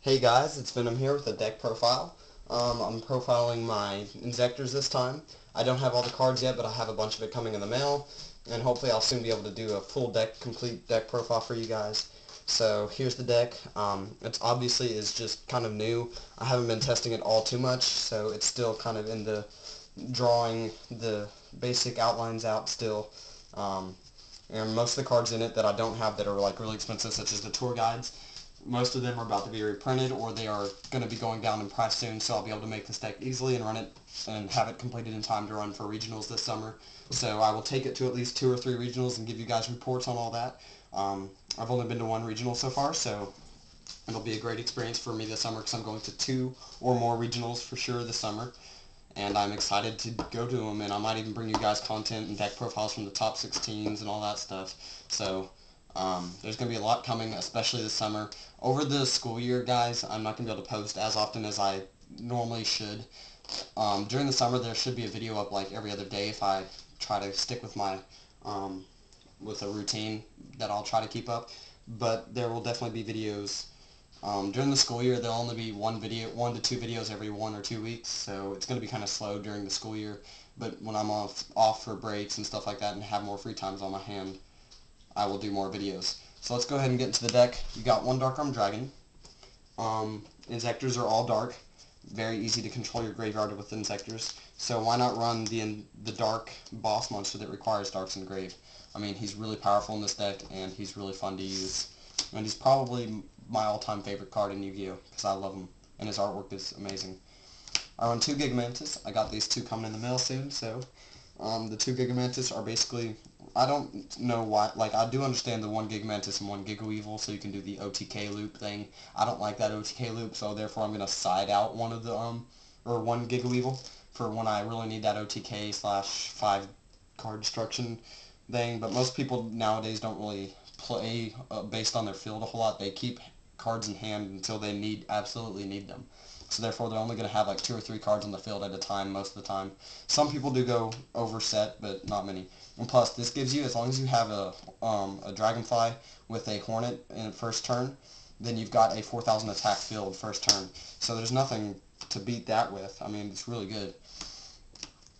Hey guys, it's zVeNoMz here with a deck profile. I'm profiling my Inzektors this time. I don't have all the cards yet, but I have a bunch of it coming in the mail, and hopefully I'll soon be able to do a full complete deck profile for you guys. So here's the deck. It's obviously is just kind of new. I haven't been testing it all too much, so it's still kind of in the drawing the basic outlines out still. Um, and most of the cards in it that I don't have that are like really expensive, such as the tour guides, most of them are about to be reprinted or they are going to be going down in price soon, so I'll be able to make this deck easily and run it and have it completed in time to run for regionals this summer. So I will take it to at least 2 or 3 regionals and give you guys reports on all that. I've only been to 1 regional so far, so it'll be a great experience for me this summer because I'm going to 2 or more regionals for sure this summer. And I'm excited to go to them, and I might even bring you guys content and deck profiles from the top 16s and all that stuff. So there's going to be a lot coming, especially this summer. Over the school year, guys, I'm not going to be able to post as often as I normally should. During the summer, there should be a video up like every other day if I try to stick with my with a routine that I'll try to keep up. But there will definitely be videos. During the school year, there'll only be 1 to 2 videos every 1 or 2 weeks, so it's going to be kind of slow during the school year. But when I'm off for breaks and stuff like that and have more free times on my hand, I will do more videos. So let's go ahead and get into the deck. You got 1 Dark Armed Dragon. Inzektors are all dark. Very easy to control your graveyard with Inzektors. So why not run the dark boss monster that requires darks in grave? I mean, he's really powerful in this deck, and he's really fun to use. And he's probably my all-time favorite card in Yu-Gi-Oh! Because I love him, and his artwork is amazing. I run 2 Gigamantis. I got these 2 coming in the mail soon, so the 2 Gigamantis are basically, I don't know why, like, I do understand the 1 Gigamantis and 1 Gigaweevil, so you can do the OTK loop thing. I don't like that OTK loop, so therefore I'm going to side out one of the, or 1 Gigaweevil for when I really need that OTK slash 5 card destruction thing, but most people nowadays don't really play based on their field a whole lot. They keep cards in hand until they absolutely need them. So therefore they're only going to have like 2 or 3 cards on the field at a time most of the time. Some people do go overset, but not many. And plus, this gives you, as long as you have a Dragonfly with a Hornet in first turn, then you've got a 4,000 attack field first turn. So there's nothing to beat that with. I mean, it's really good.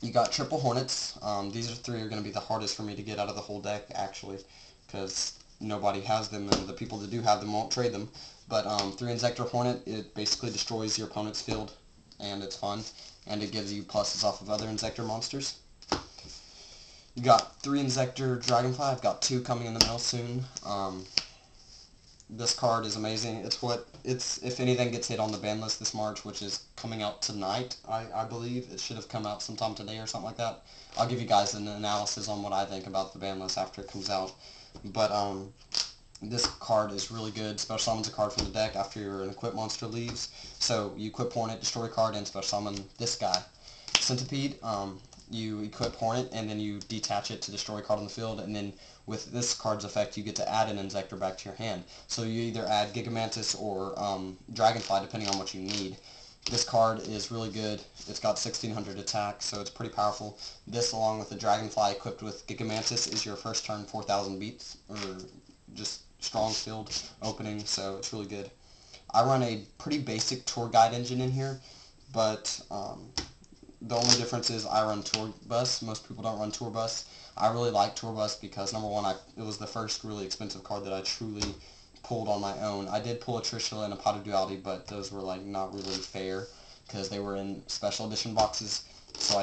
You got triple Hornets. These 3 are going to be the hardest for me to get out of the whole deck, actually, because nobody has them, and the people that do have them won't trade them. But 3 Inzektor Hornet, it basically destroys your opponent's field, and it's fun, and it gives you pluses off of other Inzektor monsters. You got 3 Inzektor Dragonfly. I've got 2 coming in the mail soon. This card is amazing. It's if anything gets hit on the ban list this March, which is coming out tonight, I believe. It should have come out sometime today or something like that. I'll give you guys an analysis on what I think about the ban list after it comes out. But this card is really good. Special summons a card from the deck after an equip monster leaves. So you equip Hornet, destroy a card, and special summon this guy. Centipede, you equip Hornet, and then you detach it to destroy a card on the field, and then with this card's effect, you get to add an Inzektor back to your hand. So you either add Gigamantis or Dragonfly, depending on what you need. This card is really good. It's got 1600 attack, so it's pretty powerful. This, along with the Dragonfly equipped with Gigamantis, is your first turn 4,000 beats, or just strong field opening, so it's really good. I run a pretty basic tour guide engine in here, but the only difference is I run Tour Bus. Most people don't run Tour Bus. I really like Tour Bus because, number one, it was the first really expensive card that I truly pulled on my own. I did pull a Trishula and a Pot of Duality, but those were like not really fair because they were in special edition boxes. So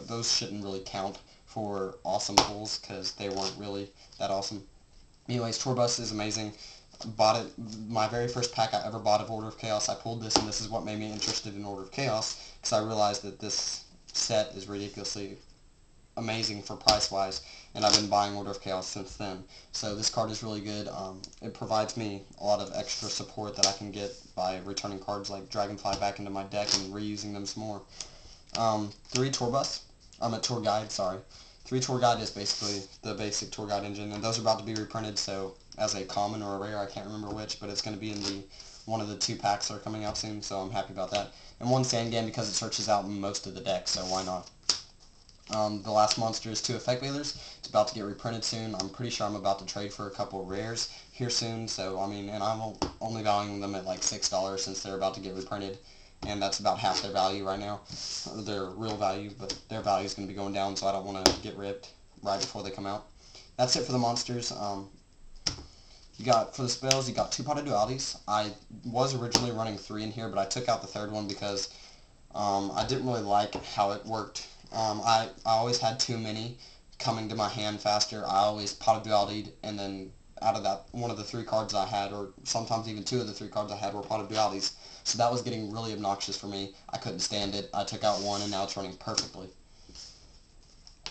those shouldn't really count for awesome pulls because they weren't really that awesome. Anyways, Tour Bus is amazing. Bought it, my very first pack I ever bought of Order of Chaos. I pulled this, and this is what made me interested in Order of Chaos, because I realized that this set is ridiculously amazing for price-wise, and I've been buying Order of Chaos since then. So this card is really good. It provides me a lot of extra support that I can get by returning cards like Dragonfly back into my deck and reusing them some more. 3 Tour Bus. I'm a Tour Guide, sorry. 3 Tour Guide is basically the basic Tour Guide engine, and those are about to be reprinted, so as a common or a rare, I can't remember which, but it's going to be in one of the 2 packs that are coming out soon, so I'm happy about that. And 1 Sand Game because it searches out most of the deck, so why not? The last monster is 2 Effect Veilers. It's about to get reprinted soon. I'm pretty sure I'm about to trade for a couple rares here soon, so, I mean, and I'm only valuing them at like $6 since they're about to get reprinted, and that's about half their value right now, their real value, but their value is going to be going down, so I don't want to get ripped right before they come out. That's it for the monsters. You got, for the spells, you got 2 Pot of Dualities. I was originally running 3 in here, but I took out the third one because I didn't really like how it worked. I always had too many coming to my hand faster. I always Pot of Duality, and then out of that, one of the 3 cards I had, or sometimes even 2 of the 3 cards I had were Pot of Dualities. So that was getting really obnoxious for me. I couldn't stand it. I took out 1, and now it's running perfectly.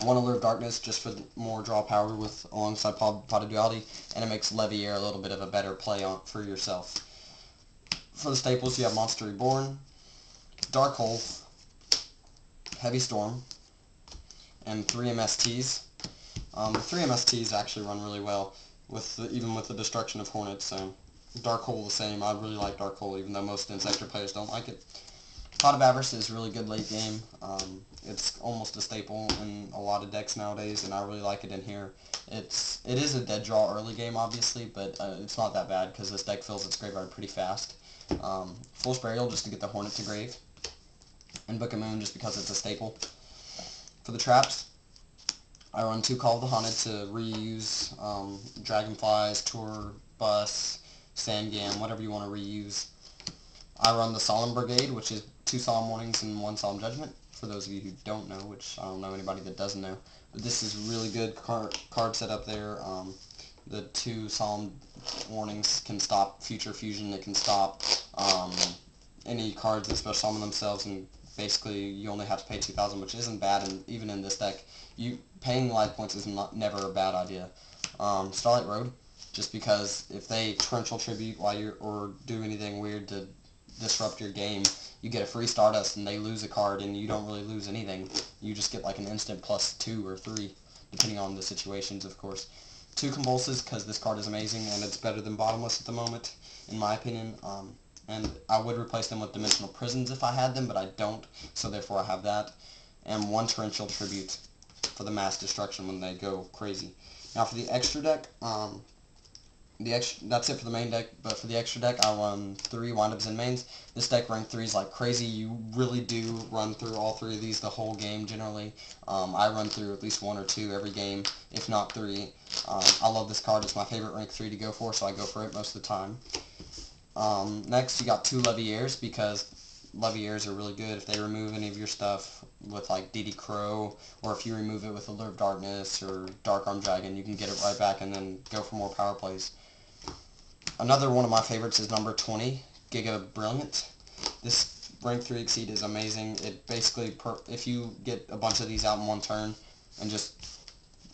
1 Allure of Darkness just for more draw power with alongside Pot of Duality, and it makes Leviair a little bit of a better play for yourself. For the staples, you have Monster Reborn, Dark Hole, Heavy Storm, and 3 MSTs. The 3 MSTs actually run really well, even with the Destruction of Hornets, so Dark Hole the same. I really like Dark Hole, even though most Inzektor players don't like it. Pot of Avarice is really good late game. It's almost a staple in a lot of decks nowadays, and I really like it in here. It is a dead draw early game, obviously, but it's not that bad because this deck fills its graveyard pretty fast. Fool's Burial just to get the Hornet to grave, and Book of Moon just because it's a staple. For the traps, I run 2 Call of the Haunted to reuse Dragonflies, Tour Bus, Sandgam, whatever you want to reuse. I run the Solemn Brigade, which is 2 Solemn Warnings and 1 Solemn Judgment, for those of you who don't know, which I don't know anybody that doesn't know. But this is really good card setup there. The 2 Solemn Warnings can stop Future Fusion. It can stop any cards that special summon themselves, and basically you only have to pay 2,000, which isn't bad, and even in this deck, paying life points is never a bad idea. Starlight Road, just because if they Torrential Tribute or do anything weird to disrupt your game, you get a free Stardust and they lose a card and you don't really lose anything. You just get like an instant +2 or 3, depending on the situations, of course. 2 Convulses, because this card is amazing and it's better than Bottomless at the moment, in my opinion. And I would replace them with Dimensional Prisons if I had them, but I don't, so therefore I have that. And 1 Torrential Tribute for the mass destruction when they go crazy. Now for the extra deck, that's it for the main deck, but for the extra deck, I run 3 Windups and Mains. This deck rank 3 is like crazy. You really do run through all 3 of these the whole game, generally. I run through at least 1 or 2 every game, if not 3. I love this card. It's my favorite rank 3 to go for, so I go for it most of the time. Next, you got 2 Leviairs, because Leviairs are really good if they remove any of your stuff with like DD Crow, or if you remove it with Allure of Darkness or Dark Arm Dragon, you can get it right back and then go for more power plays. Another one of my favorites is number 20, Giga Brilliant. This rank 3 exceed is amazing. It basically, if you get a bunch of these out in one turn and just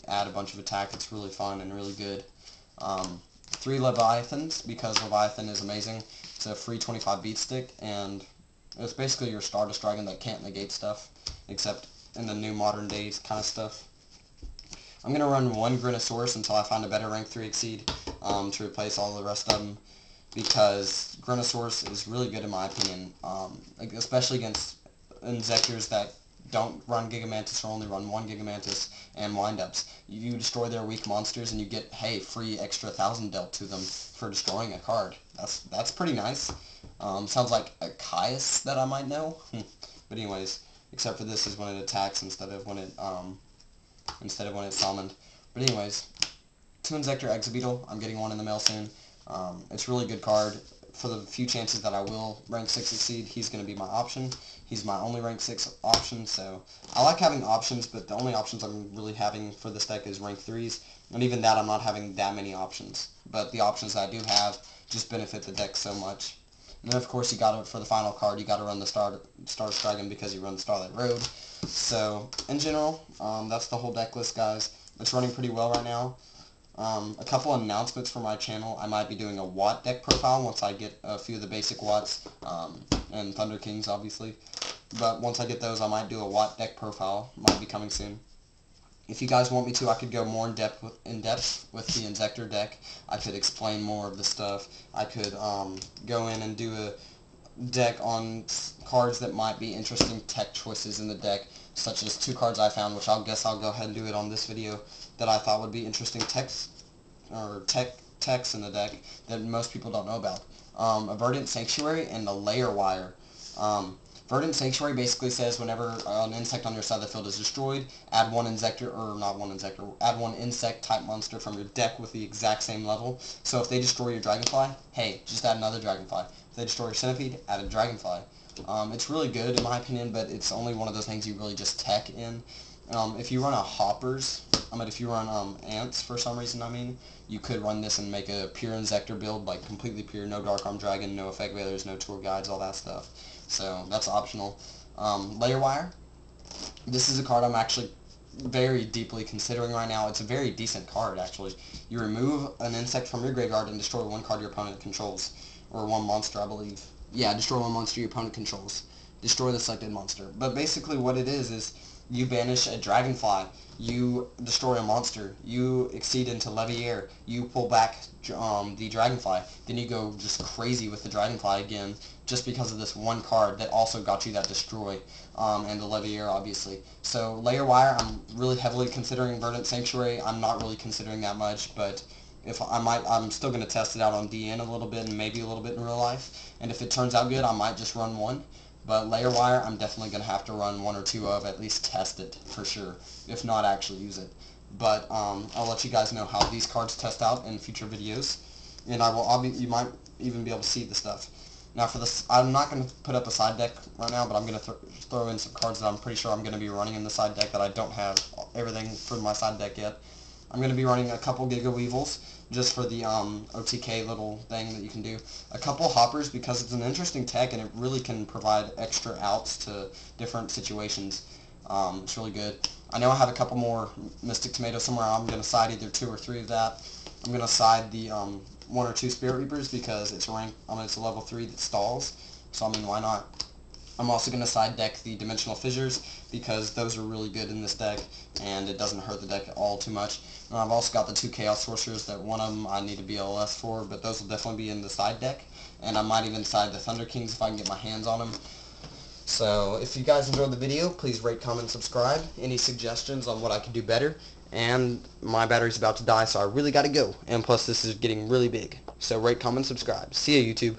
add a bunch of attack, it's really fun and really good. 3 Leviathans, because Leviathan is amazing. It's a free 25 beat stick, and it's basically your Stardust Dragon that can't negate stuff, except in the new modern days kind of stuff. I'm going to run 1 Grinosaurus until I find a better rank 3 exceed to replace all the rest of them, because Grinosaurus is really good in my opinion, especially against Inzektors that don't run Gigamantis or only run 1 Gigamantis and Windups. You destroy their weak monsters and you get, hey, free extra 1,000 dealt to them for destroying a card. That's pretty nice. Sounds like a Caius that I might know. But anyways, except for this is when it attacks instead of when it's summoned. But anyways, 2 Inzektor Exobeetle. I'm getting 1 in the mail soon. It's a really good card. For the few chances that I will rank 6 exceed, he's going to be my option. He's my only rank 6 option, so I like having options, but the only options I'm really having for this deck is rank 3s, and even that I'm not having that many options. But the options that I do have just benefit the deck so much. And then of course you gotta, for the final card, you gotta run the Stardust Dragon because you run Starlight Road. So in general, that's the whole deck list, guys. It's running pretty well right now. A couple announcements for my channel. I might be doing a Watt deck profile once I get a few of the basic Watts, and Thunder Kings obviously. But once I get those, I might do a Watt deck profile. Might be coming soon. If you guys want me to, I could go more in depth with the Inzektor deck. I could explain more of the stuff. I could go in and do a deck on cards that might be interesting tech choices in the deck such as 2 cards I found, which I'll go ahead and do it on this video, that I thought would be interesting techs in the deck that most people don't know about. A Verdant Sanctuary and a Layer Wire. Verdant Sanctuary basically says whenever an insect on your side of the field is destroyed, add one add one insect type monster from your deck with the exact same level. So if they destroy your Dragonfly, hey, just add another Dragonfly. If they destroy your Centipede, add a Dragonfly. It's really good in my opinion, but it's only one of those things you really just tech in. If you run if you run ants for some reason, you could run this and make a pure Inzektor build, like completely pure, no Dark Arm Dragon, no Effect Veilers, no Tour Guides, all that stuff. So that's optional. Layer Wire. This is a card I'm actually very deeply considering right now. It's a very decent card, actually. You remove an insect from your graveyard and destroy 1 card your opponent controls. Or 1 monster, I believe. Yeah, destroy 1 monster your opponent controls. Destroy the selected monster. But basically what it is you banish a Dragonfly, you destroy a monster, you exceed into Leviair, you pull back the Dragonfly, then you go just crazy with the Dragonfly again, just because of this 1 card that also got you that destroy, and the Leviair obviously. So Layer Wire, I'm really heavily considering. Verdant Sanctuary, I'm not really considering that much, but I'm still going to test it out on DN a little bit and maybe a little bit in real life, and if it turns out good, I might just run 1. But Layer Wire, I'm definitely going to have to run 1 or 2 of, at least test it, for sure, if not actually use it. But I'll let you guys know how these cards test out in future videos, and you might even be able to see the stuff. Now for this, I'm not going to put up a side deck right now, but I'm going to throw in some cards that I'm pretty sure I'm going to be running in the side deck that I don't have everything for my side deck yet. I'm going to be running a couple Giga Weevils, just for the OTK little thing that you can do. A couple Hoppers, because it's an interesting tech and it really can provide extra outs to different situations. It's really good. I know I have a couple more Mystic Tomato somewhere. I'm going to side either 2 or 3 of that. I'm going to side the 1 or 2 Spirit Reapers because it's ranked, it's a level 3 that stalls. So why not? I'm also going to side deck the Dimensional Fissures because those are really good in this deck and it doesn't hurt the deck at all too much. And I've also got the 2 Chaos Sorcerers that one of them I need a BLS for, but those will definitely be in the side deck. And I might even side the Thunder Kings if I can get my hands on them. So if you guys enjoyed the video, please rate, comment, subscribe. Any suggestions on what I could do better? And my battery's about to die, so I really got to go. And plus this is getting really big. So rate, comment, subscribe. See ya, YouTube.